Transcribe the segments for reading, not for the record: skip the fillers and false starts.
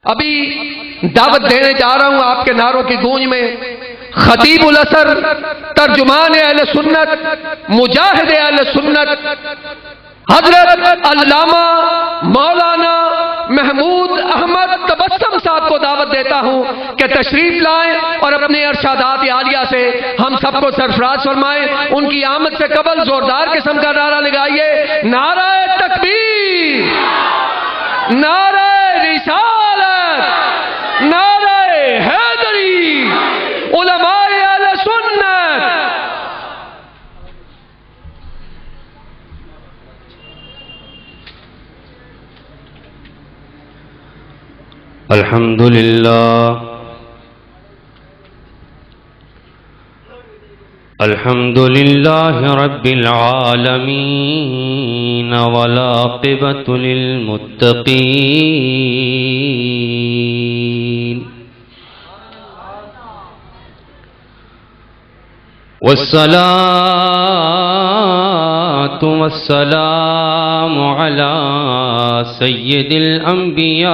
ابھی دعوت دینے جا رہا ہوں آپ کے نعروں کی گونج میں خطیب الاثر، ترجمان اہل سنت، مجاہد اہل سنت، حضرت علامہ مولانا محمود احمد تبسم صاحب کو دعوت دیتا ہوں کہ تشریف لائیں اور اپنے ارشادات عالیہ سے ہم سب کو سرفراز فرمائیں۔ ان کی آمد سے قبل زوردار قسم کا نعرہ لگائیے، نعرہ تکبیر، نعرہ رسالت، نعرہ حیدری، علماء اہل سنت۔ الحمد لله رب العالمين والعاقبة للمتقين والصلاة والسلام على سيد الأنبياء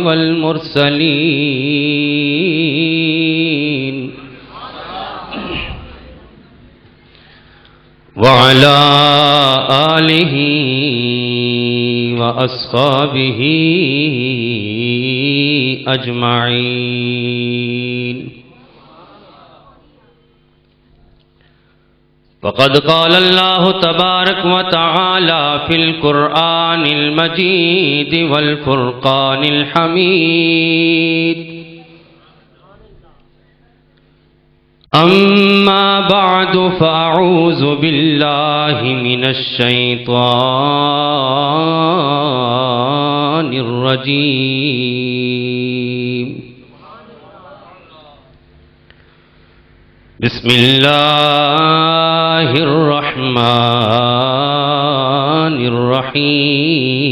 والمرسلين وعلى آله وأصحابه أجمعين۔ فقد قال الله تبارك وتعالى في القرآن المجيد والفرقان الحميد: أما بعد فأعوذ بالله من الشيطان الرجيم، بسم الله الرحمن الرحيم۔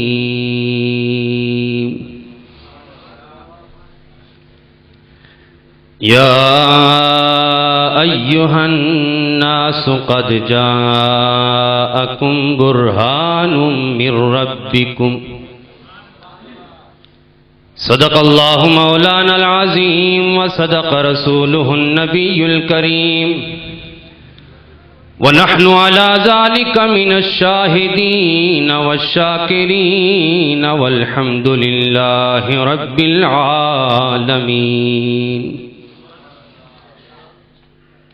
يا أيها الناس قد جاءكم برهان من ربكم، صدق الله مولانا العظيم وصدق رسوله النبي الكريم، ونحن على ذلك من الشاهدين والشاكرين، والحمد لله رب العالمين۔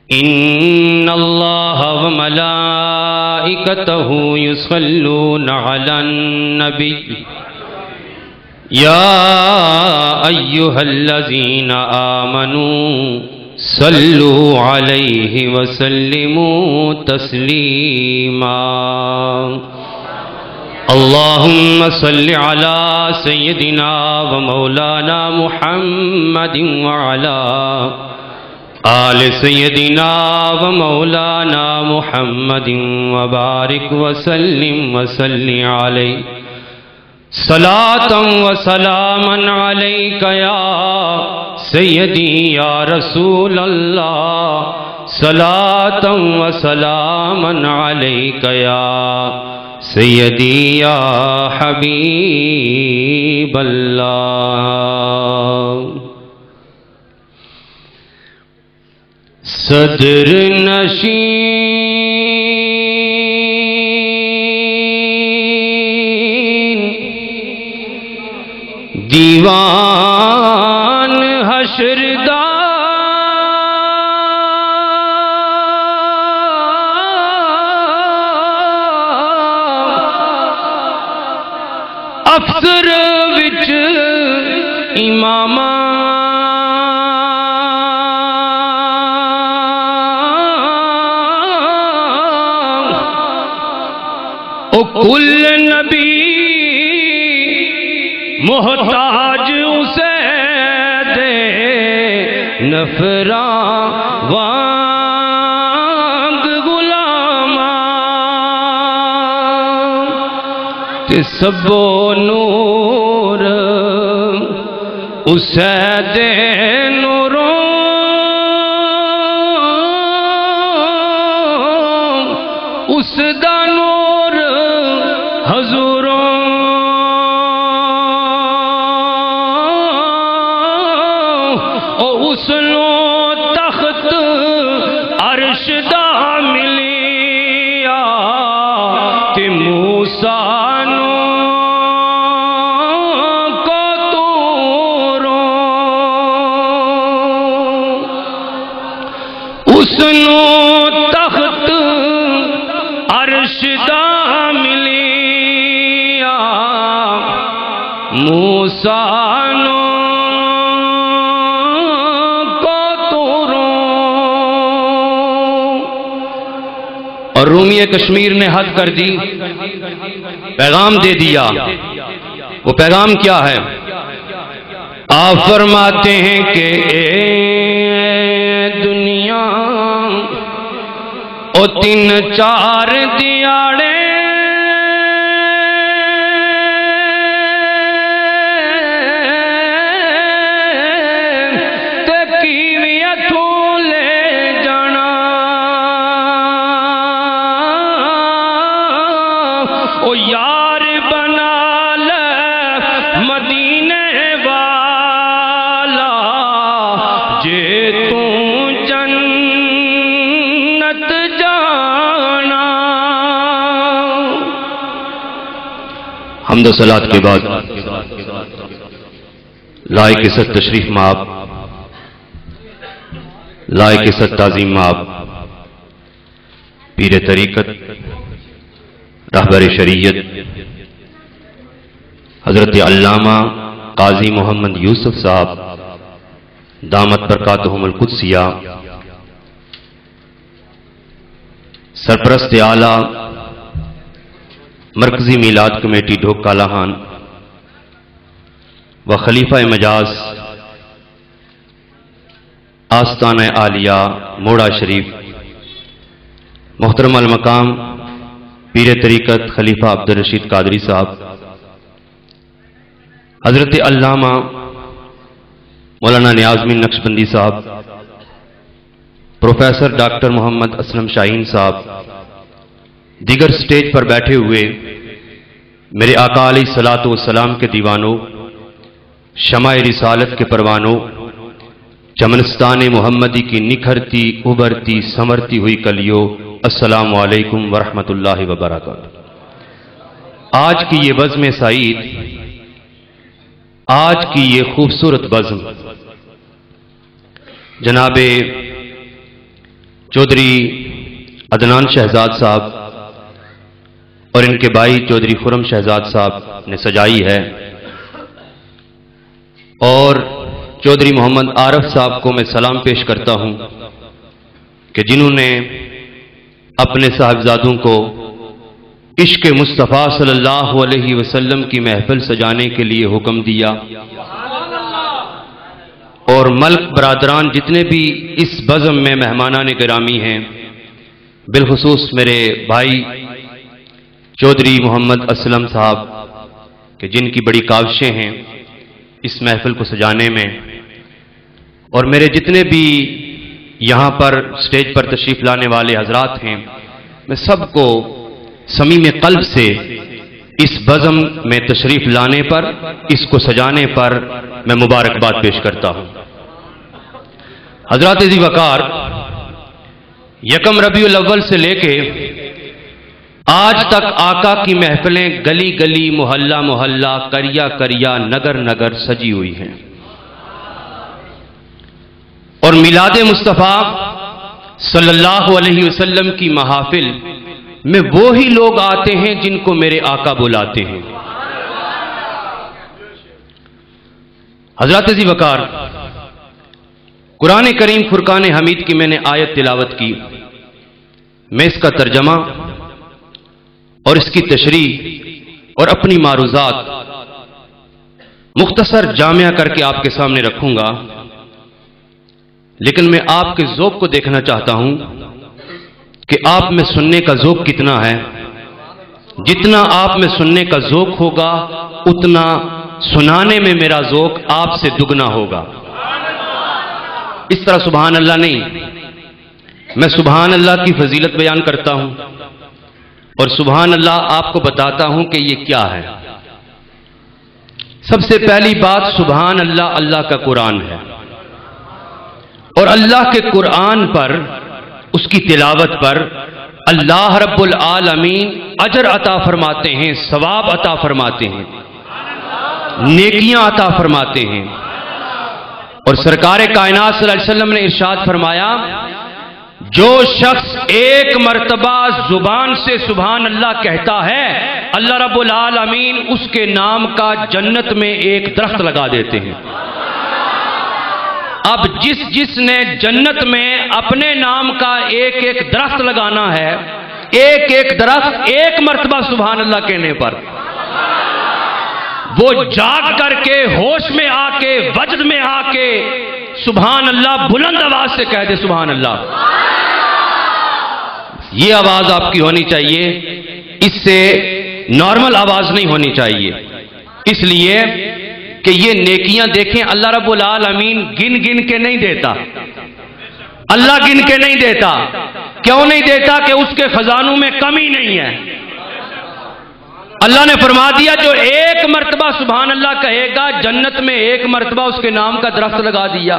إن الله وملائكته يصلون على النبي، يا أيها الذين آمنوا صلوا عليه وسلموا تسليما۔ اللهم صل على سيدنا ومولانا محمد وعلى آل سيدنا ومولانا محمد وبارك وسلم وصل عليه صلاة وسلاما عليك يا سيدي يا رسول الله، صلاة وسلاما عليك يا سيدي يا حبيب الله۔ صدر نشین دیوان حشردہ افسر وچ امامہ کل نبی محتاج اسے دے نفراں وانگ غلامان، تے سبو نور اسے دے نوروں، اس دا نور حضوروں اسنو تخت عرش دا ملیا تے موسیٰ نو کو توروں اسنو تخت عرش دا ملیا موسیٰ نو اور رومی کشمیر نے حد کر دی، پیغام دے دیا۔ وہ پیغام کیا ہے؟ آپ فرماتے ہیں کہ اے دنیا او 3-4 دیاڑے یار بنا لے مدینے والا جے تو جنت جانا۔ حمد و صلات کے بعد لائق عزت تشریف مآب، لائق عزت تعظیم مآب، پیر طریقت رہبر شریعت حضرت علامہ قاضی محمد یوسف صاحب دامت برکاتہم القدسیہ، سرپرست اعلیٰ مرکزی میلاد کمیٹی ڈھوکا لاہان و خلیفہ مجاز آستانہ عالیہ موڑا شریف، محترم المقام پیر طریقت خلیفہ عبدالرشید قادری صاحب، حضرت علامہ مولانا نیاز الدین نقشبندی صاحب، پروفیسر ڈاکٹر محمد اسلم شاہین صاحب، دیگر سٹیج پر بیٹھے ہوئے میرے آقا علیہ الصلوۃ والسلام کے دیوانوں، شمع رسالت کے پروانوں، چمنستان محمدی کی نکھرتی ابھرتی سنورتی ہوئی کلیوں، السلام علیکم ورحمۃ اللہ وبرکاتہ۔ آج کی یہ بزم سعید، آج کی یہ خوبصورت بزم جناب چودھری عدنان شہزاد صاحب اور ان کے بھائی چودھری خرم شہزاد صاحب نے سجائی ہے، اور چودھری محمد عارف صاحب کو میں سلام پیش کرتا ہوں کہ جنہوں نے اپنے صاحبزادوں کو عشق مصطفیٰ صلی اللہ علیہ وسلم کی محفل سجانے کے لیے حکم دیا، اور ملک برادران جتنے بھی اس بزم میں مہمانان گرامی ہیں، بالخصوص میرے بھائی چودھری محمد اسلم صاحب کہ جن کی بڑی کاوشیں ہیں اس محفل کو سجانے میں، اور میرے جتنے بھی یہاں پر سٹیج پر تشریف لانے والے حضرات ہیں، میں سب کو صمیم قلب سے اس بزم میں تشریف لانے پر، اس کو سجانے پر میں مبارکباد پیش کرتا ہوں۔ حضرات ذی وقار، یکم ربیع الاول سے لے کے آج تک آقا کی محفلیں گلی گلی محلہ محلہ کریا کریا نگر نگر سجی ہوئی ہیں، اور میلاد مصطفیٰ صلی اللہ علیہ وسلم کی محافل میں وہی لوگ آتے ہیں جن کو میرے آقا بلاتے ہیں۔ حضرات ذی وقار، قرآن کریم فرقان حمید کی میں نے آیت تلاوت کی، میں اس کا ترجمہ اور اس کی تشریح اور اپنی معروضات مختصر جامعہ کر کے آپ کے سامنے رکھوں گا، لیکن میں آپ کے ذوق کو دیکھنا چاہتا ہوں کہ آپ میں سننے کا ذوق کتنا ہے۔ جتنا آپ میں سننے کا ذوق ہوگا اتنا سنانے میں میرا ذوق آپ سے دگنا ہوگا۔ اس طرح سبحان اللہ نہیں، میں سبحان اللہ کی فضیلت بیان کرتا ہوں اور سبحان اللہ آپ کو بتاتا ہوں کہ یہ کیا ہے۔ سب سے پہلی بات، سبحان اللہ اللہ کا قرآن ہے، اللہ کے قرآن پر، اس کی تلاوت پر اللہ رب العالمین اجر عطا فرماتے ہیں، ثواب عطا فرماتے ہیں، نیکیاں عطا فرماتے ہیں۔ اور سرکار کائنات صلی اللہ علیہ وسلم نے ارشاد فرمایا، جو شخص ایک مرتبہ زبان سے سبحان اللہ کہتا ہے، اللہ رب العالمین اس کے نام کا جنت میں ایک درخت لگا دیتے ہیں۔ اب جس نے جنت میں اپنے نام کا ایک ایک درخت لگانا ہے، ایک ایک درخت ایک مرتبہ سبحان اللہ کہنے پر، وہ جاگ کر کے ہوش میں آ کے وجد میں آ کے سبحان اللہ بلند آواز سے کہہ دے سبحان اللہ۔ یہ آواز آپ کی ہونی چاہیے، اس سے نارمل آواز نہیں ہونی چاہیے، اس لیے کہ یہ نیکیاں دیکھیں اللہ رب العالمین گن گن کے نہیں دیتا، اللہ گن کے نہیں دیتا۔ کیوں نہیں دیتا؟ کہ اس کے خزانوں میں کمی نہیں ہے۔ اللہ نے فرما دیا جو ایک مرتبہ سبحان اللہ کہے گا جنت میں ایک مرتبہ اس کے نام کا درخت لگا دیا۔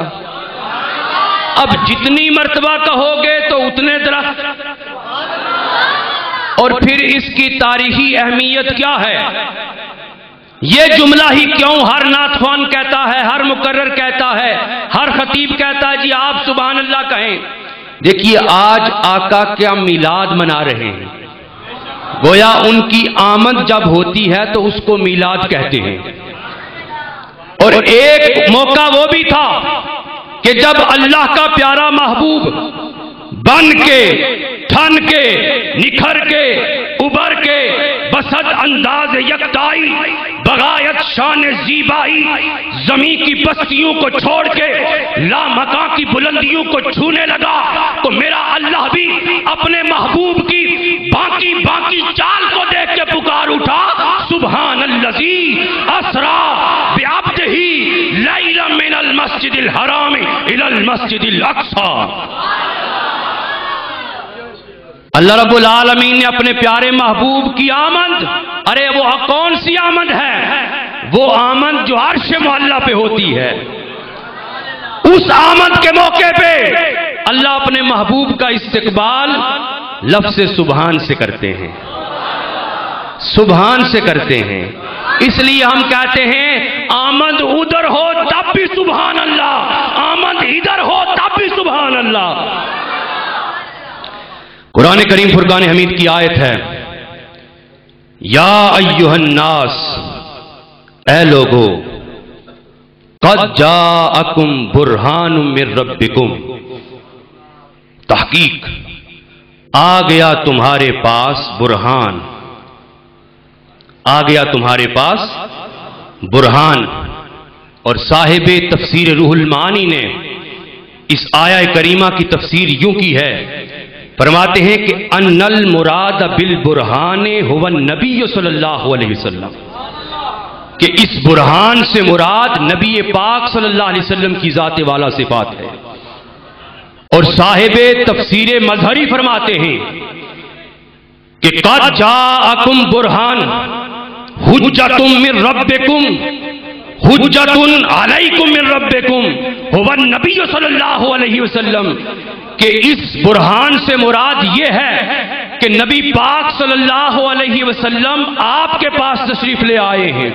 اب جتنی مرتبہ کہو گے تو اتنے درخت۔ اور پھر اس کی تاریخی اہمیت کیا ہے؟ یہ جملہ ہی کیوں ہر نعت خوان کہتا ہے، ہر مقرر کہتا ہے، ہر خطیب کہتا ہے جی آپ سبحان اللہ کہیں؟ دیکھیے آج آقا کیا میلاد منا رہے ہیں، گویا ان کی آمد جب ہوتی ہے تو اس کو میلاد کہتے ہیں۔ اور ایک موقع وہ بھی تھا کہ جب اللہ کا پیارا محبوب بن کے، ٹھن کے، نکھر کے، ابھر کے، بسط انداز یکتائی، بغایت شان زیبائی، زمین کی بستیوں کو چھوڑ کے لامکاں کی بلندیوں کو چھونے لگا تو میرا اللہ بھی اپنے محبوب کی باقی چال کو دیکھ کے پکار اٹھا، سبحان الذی اسرا بعبدہ لیلا من المسجد الحرام الی المسجد الاقصی۔ اللہ رب العالمین نے اپنے پیارے محبوب کی آمد، ارے وہ کون سی آمد ہے؟ وہ آمد جو عرش معلیٰ پہ ہوتی ہے، اس آمد کے موقع پہ اللہ اپنے محبوب کا استقبال لفظ سبحان سے کرتے ہیں، سبحان سے کرتے ہیں۔ اس لیے ہم کہتے ہیں آمد ادھر ہو تب بھی سبحان اللہ، آمد ادھر ہو تب بھی سبحان اللہ۔ قرآن کریم فرقان حمید کی آیت ہے، یا ایھا الناس، اے لوگو، قد جاءکم برہان من ربکم، تحقیق آ گیا تمہارے پاس برہان، آ گیا تمہارے پاس برہان۔ اور صاحب تفسیر روح المعانی نے اس آیہ کریمہ کی تفسیر یوں کی ہے، فرماتے ہیں کہ ان المراد بالبرہان هو النبی صلی اللہ علیہ وسلم، کہ اس برہان سے مراد نبی پاک صلی اللہ علیہ وسلم کی ذات والا صفات ہے۔ اور صاحب تفسیر مظہری فرماتے ہیں کہ قد جاءکم برہان حجۃ من ربکم، حجۃ علیکم من ربکم هو النبی صلی اللہ علیہ وسلم، کہ اس برہان سے مراد یہ ہے کہ نبی پاک صلی اللہ علیہ وسلم آپ کے پاس تشریف لے آئے ہیں۔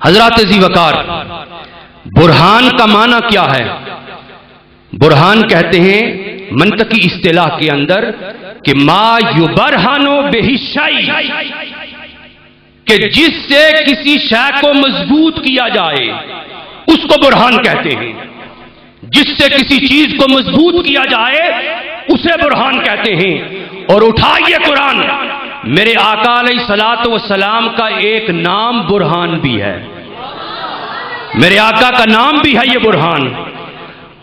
حضرات ذی وقار، برہان کا معنی کیا ہے؟ برہان کہتے ہیں منطقی اصطلاح کے اندر کہ ما یبرہن بہ الشیء، کہ جس سے کسی شے کو مضبوط کیا جائے اس کو برہان کہتے ہیں، جس سے کسی چیز کو مضبوط کیا جائے اسے برہان کہتے ہیں۔ اور اٹھائیے قرآن، میرے آقا علیہ الصلوۃ والسلام کا ایک نام برہان بھی ہے، میرے آقا کا نام بھی ہے یہ برہان۔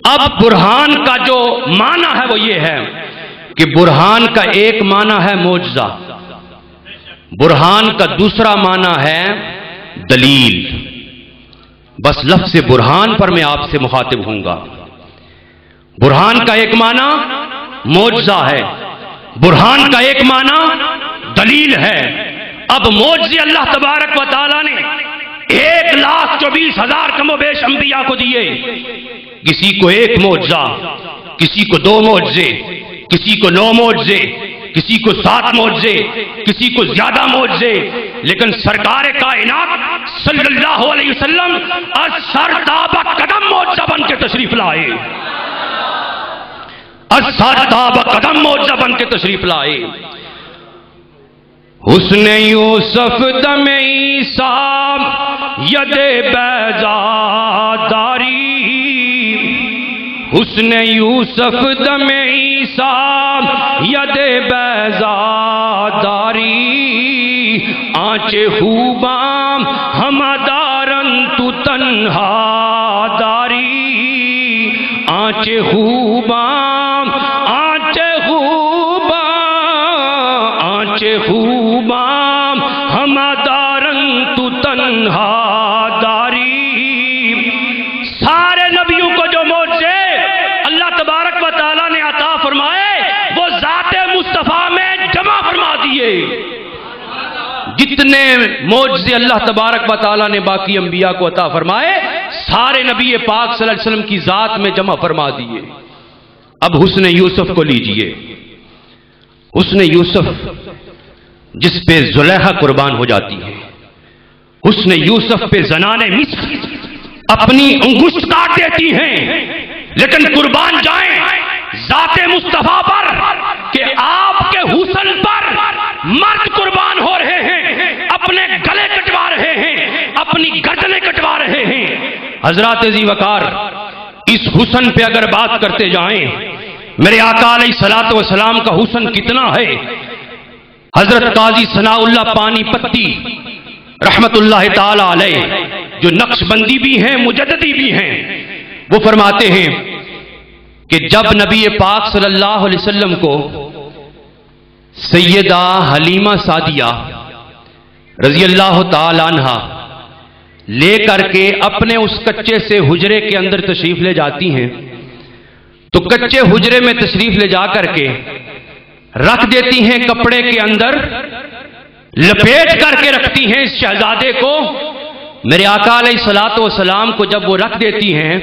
اب برہان کا جو معنی ہے وہ یہ ہے کہ برہان کا ایک معنی ہے معجزہ، برہان کا دوسرا معنی ہے دلیل۔ بس لفظ برہان پر میں آپ سے مخاطب ہوں گا۔ برہان کا ایک معنی معجزہ ہے، برہان کا ایک معنی دلیل ہے۔ اب معجزے اللہ تبارک و تعالی نے 1,24,000 کم و بیش انبیاء کو دیے، کسی کو 1 معجزہ، کسی کو 2 معجزے، کسی کو 9 معجزے، کسی کو 7 معجزے، کسی کو زیادہ معجزے، لیکن سرکار کائنات صلی اللہ علیہ وسلم سر تابہ قدم معجزہ بن کے تشریف لائے، سر تابہ قدم معجزہ بن کے تشریف لائے۔ حسن یوسف دم عیسیٰ ید بیضاداری، حسن یوسف دم عیسیٰ ید بیضاداری، آنچ خوباں ہمدارن تو تنہا داری، آنچ خوباں، آنچ خوباں، آنچ خوباں ہمدارن تو تنہا داری۔ سارے نبیوں کو جو معجزے اللہ تبارک و تعالیٰ نے عطا فرمائے وہ ذات مصطفیٰ میں جمع فرما دیے۔ جتنے معجزے اللہ تبارک و تعالیٰ نے باقی انبیاء کو عطا فرمائے سارے نبی پاک صلی اللہ علیہ وسلم کی ذات میں جمع فرما دیے۔ اب حسن یوسف کو لیجئے، حسن یوسف جس پہ زلیخا قربان ہو جاتی ہے، حسن یوسف پہ زنان مصر اپنی انگشت کاٹ دیتی ہیں، لیکن قربان جائیں ذات مصطفیٰ پر کہ آپ کے حسن پر مرد قربان ہو رہے ہیں، اپنے گلے کٹوا رہے ہیں، اپنی گردنیں کٹوا رہے ہیں۔ حضرات ذی وقار اس حسن پہ اگر بات کرتے جائیں، میرے آقا علیہ الصلوۃ والسلام کا حسن کتنا ہے۔ حضرت قاضی ثناء اللہ پانی پتی رحمت اللہ تعالی علیہ جو نقش بندی بھی ہیں مجددی بھی ہیں، وہ فرماتے ہیں کہ جب نبی پاک صلی اللہ علیہ وسلم کو سیدہ حلیمہ سعدیہ رضی اللہ تعالی عنہا لے کر کے اپنے اس کچے سے حجرے کے اندر تشریف لے جاتی ہیں، تو کچے حجرے میں تشریف لے جا کر کے رکھ دیتی ہیں کپڑے کے اندر، لپیٹ کر کے رکھتی ہیں اس شہزادے کو۔ میرے آقا علیہ الصلوۃ والسلام کو جب وہ رکھ دیتی ہیں،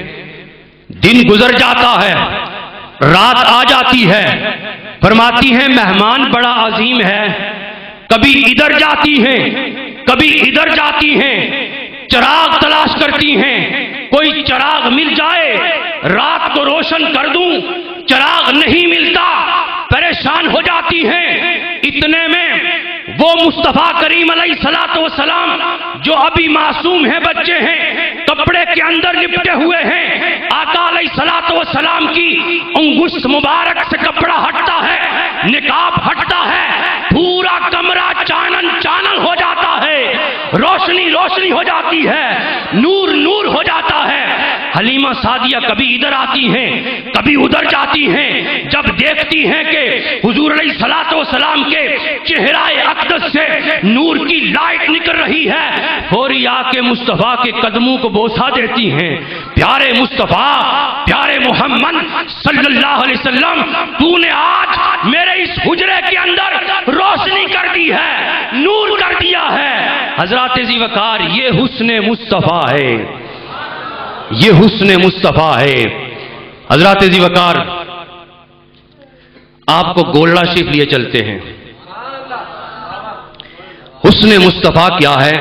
دن گزر جاتا ہے، رات آ جاتی ہے، فرماتی ہیں مہمان بڑا عظیم ہے، کبھی ادھر جاتی ہیں کبھی ادھر جاتی ہیں، چراغ تلاش کرتی ہیں، کوئی چراغ مل جائے رات کو روشن کر دوں، چراغ نہیں ملتا، پریشان ہو جاتی ہیں۔ اتنے میں وہ مصطفیٰ کریم علیہ الصلوۃ والسلام جو ابھی معصوم ہیں، بچے ہیں، کپڑے کے اندر لپٹے ہوئے ہیں، آقا علیہ الصلوۃ والسلام کی انگشت مبارک سے کپڑا ہٹتا ہے، نقاب ہٹتا ہے، پورا کمرہ چانن چانن ہو جاتا ہے، روشنی روشنی ہو جاتی ہے، نور نور ہو جاتا ہے۔ حلیمہ سعدیہ کبھی ادھر آتی ہیں کبھی ادھر جاتی ہیں، جب دیکھتی ہیں کہ حضور علیہ الصلوۃ والسلام کے چہرہ اقدس سے نور کی لائٹ نکل رہی ہے، فوری آ کے مصطفیٰ کے قدموں کو بوسہ دیتی ہیں، پیارے مصطفیٰ، پیارے محمد صلی اللہ علیہ وسلم، تو نے آج میرے اس حجرے کے اندر روشنی کر دی ہے، نور کر دیا ہے۔ حضرات ذی وقار یہ حسن مصطفیٰ ہے، یہ حسن مصطفیٰ ہے۔ حضرات ذی وقار آپ کو گولڑا شریف لیے چلتے ہیں۔ حسن مصطفیٰ کیا ہے؟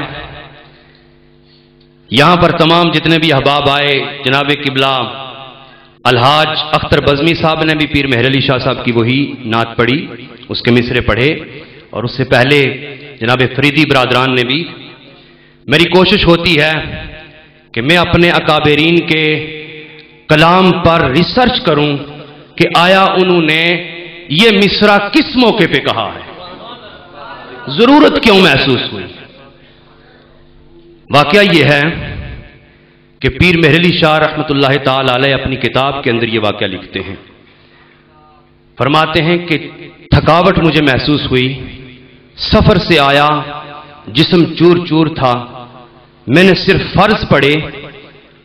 یہاں پر تمام جتنے بھی احباب آئے، جناب قبلہ الحاج اختر بزمی صاحب نے بھی پیر مہر علی شاہ صاحب کی وہی نعت پڑھی، اس کے مصرے پڑھے، اور اس سے پہلے جناب فریدی برادران نے بھی۔ میری کوشش ہوتی ہے کہ میں اپنے اکابرین کے کلام پر ریسرچ کروں کہ آیا انہوں نے یہ مصرع کس موقع پہ کہا ہے، ضرورت کیوں محسوس ہوئی۔ واقعہ یہ ہے کہ پیر مہر علی شاہ رحمت اللہ تعالی علیہ اپنی کتاب کے اندر یہ واقعہ لکھتے ہیں، فرماتے ہیں کہ تھکاوٹ مجھے محسوس ہوئی، سفر سے آیا، جسم چور چور تھا، میں نے صرف فرض پڑھے،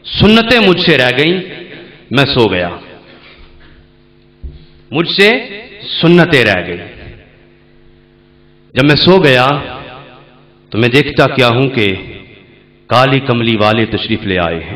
سنتیں مجھ سے رہ گئیں، میں سو گیا، مجھ سے سنتیں رہ گئی۔ جب میں سو گیا تو میں دیکھتا کیا ہوں کہ کالی کملی والے تشریف لے آئے ہیں۔